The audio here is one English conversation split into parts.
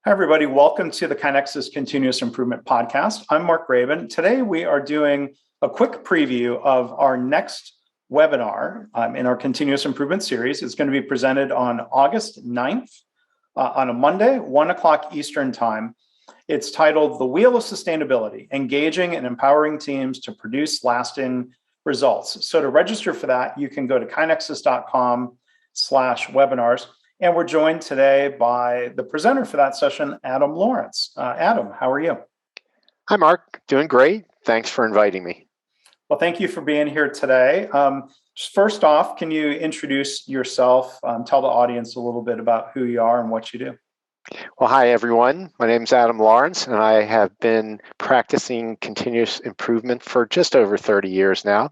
Hi, everybody. Welcome to the KaiNexus Continuous Improvement podcast. I'm Mark Graben. Today, we are doing a quick preview of our next webinar in our Continuous Improvement series. It's going to be presented on August 9th on a Monday, 1 o'clock Eastern Time. It's titled The Wheel of Sustainability, Engaging and Empowering Teams to Produce Lasting Results. So to register for that, you can go to kainexus.com/webinars. And we're joined today by the presenter for that session, Adam Lawrence. Adam, how are you? Hi, Mark. Doing great. Thanks for inviting me. Well, thank you for being here today. First off, can you introduce yourself, tell the audience a little bit about who you are and what you do? Well, hi, everyone. My name is Adam Lawrence, and I have been practicing continuous improvement for just over 30 years now.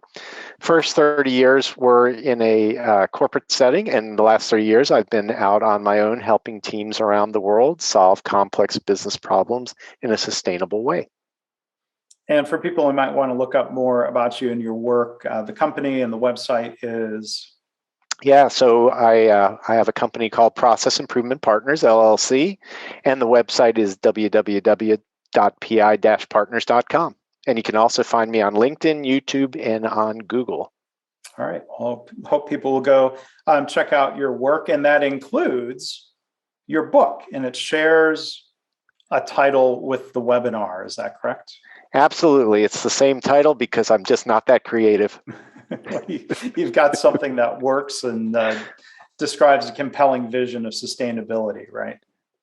First 30 years were in a corporate setting, and the last 30 years I've been out on my own helping teams around the world solve complex business problems in a sustainable way. And for people who might want to look up more about you and your work, the company and the website is... Yeah, so I have a company called Process Improvement Partners, LLC, and the website is www.pi-partners.com. And you can also find me on LinkedIn, YouTube, and on Google. All right. Well, hope people will go check out your work, and that includes your book, and it shares a title with the webinar. Is that correct? Absolutely. It's the same title because I'm just not that creative. You've got something that works and describes a compelling vision of sustainability, right?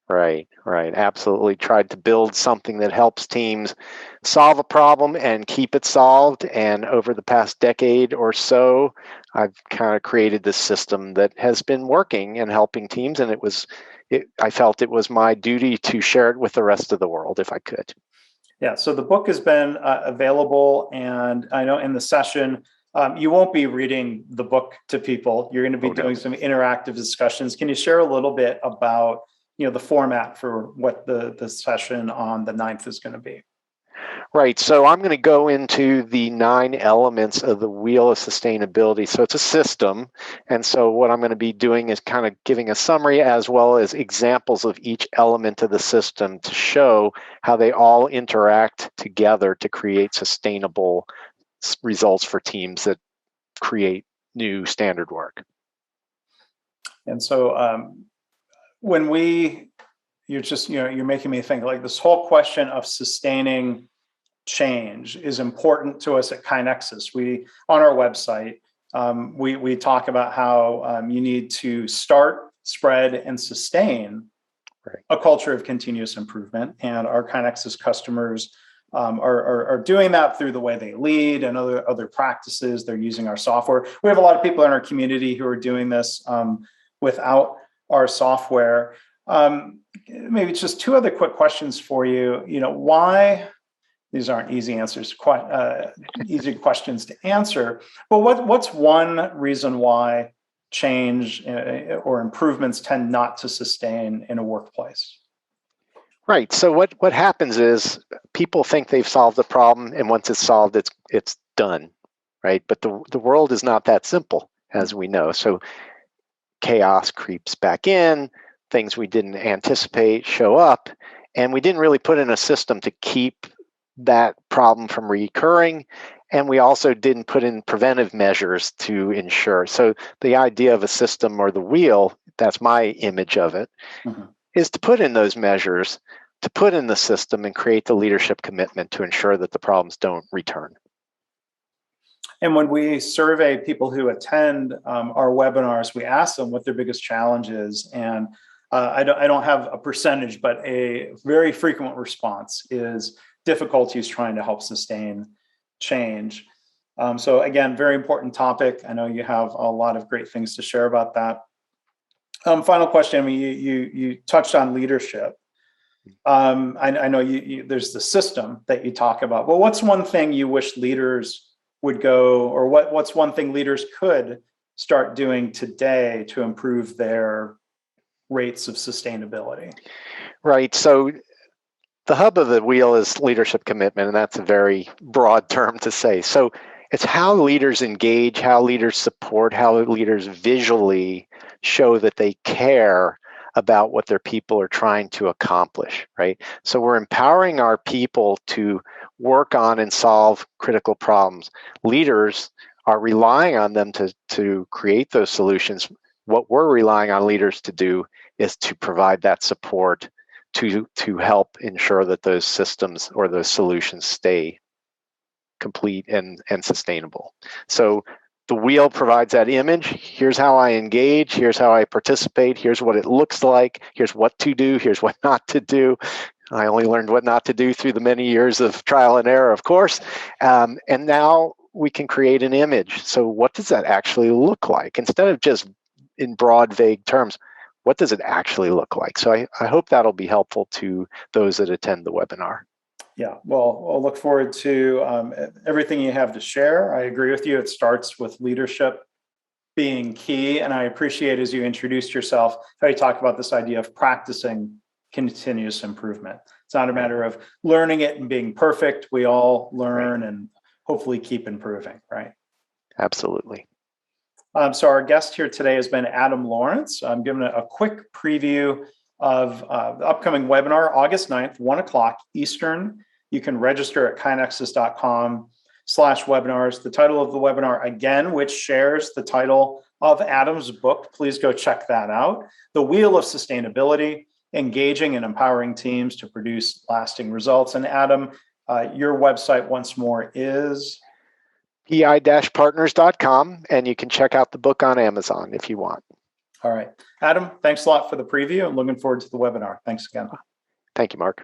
Right. Absolutely. Tried to build something that helps teams solve a problem and keep it solved. And over the past decade or so, I've kind of created this system that has been working and helping teams. And I felt it was my duty to share it with the rest of the world if I could. Yeah. So the book has been available, and I know in the session, you won't be reading the book to people. You're going to be doing some interactive discussions. Can you share a little bit about, the format for what the session on the 9th is going to be? Right. So I'm going to go into the 9 elements of the Wheel of Sustainability. So it's a system. And so what I'm going to be doing is kind of giving a summary as well as examples of each element of the system to show how they all interact together to create sustainable results for teams that create new standard work. And so you're making me think, like, this whole question of sustaining change is important to us at KaiNexus. On our website, we talk about how you need to start, spread, and sustain a culture of continuous improvement. And our KaiNexus customers are doing that through the way they lead and other practices. They're using our software. We have a lot of people in our community who are doing this without our software. Maybe just 2 other quick questions for you. Why? These aren't easy answers, easy questions to answer. But what's one reason why change or improvements tend not to sustain in a workplace? Right. So what happens is people think they've solved the problem, and once it's solved, it's done, right? But the world is not that simple, as we know. So chaos creeps back in, things we didn't anticipate show up, and we didn't really put in a system to keep that problem from recurring. And we also didn't put in preventive measures to ensure. So the idea of a system, or the wheel, that's my image of it, is to put in those measures, to put in the system and create the leadership commitment to ensure that the problems don't return. And when we survey people who attend our webinars, we ask them what their biggest challenge is. And I don't have a percentage, but a very frequent response is difficulties trying to help sustain change. So again, very important topic. I know you have a lot of great things to share about that. Final question. I mean, you touched on leadership. I know there's the system that you talk about. Well, what's one thing you wish leaders would go, or what's one thing leaders could start doing today to improve their rates of sustainability? Right. So the hub of the wheel is leadership commitment, and that's a very broad term to say. So it's how leaders engage, how leaders support, how leaders visually show that they care about what their people are trying to accomplish, right? So we're empowering our people to work on and solve critical problems. Leaders are relying on them to create those solutions. What we're relying on leaders to do is to provide that support to help ensure that those systems or those solutions stay complete and sustainable. So the wheel provides that image. Here's how I engage. Here's how I participate. Here's what it looks like. Here's what to do. Here's what not to do. I only learned what not to do through the many years of trial and error, of course. And now we can create an image. So what does that actually look like? Instead of just in broad, vague terms, what does it actually look like? So I hope that'll be helpful to those that attend the webinar. Yeah, well, I'll look forward to everything you have to share. I agree with you. It starts with leadership being key. And I appreciate, as you introduced yourself, how you talk about this idea of practicing continuous improvement. It's not a matter of learning it and being perfect. We all learn and hopefully keep improving, right? Absolutely. So our guest here today has been Adam Lawrence. I'm giving a quick preview of the upcoming webinar, August 9th, 1 o'clock Eastern. You can register at kainexus.com/webinars. The title of the webinar, again, which shares the title of Adam's book. Please go check that out. The Wheel of Sustainability, Engaging and Empowering Teams to Produce Lasting Results. And Adam, your website once more is? pi-partners.com, and you can check out the book on Amazon if you want. All right. Adam, thanks a lot for the preview. I'm looking forward to the webinar. Thanks again. Thank you, Mark.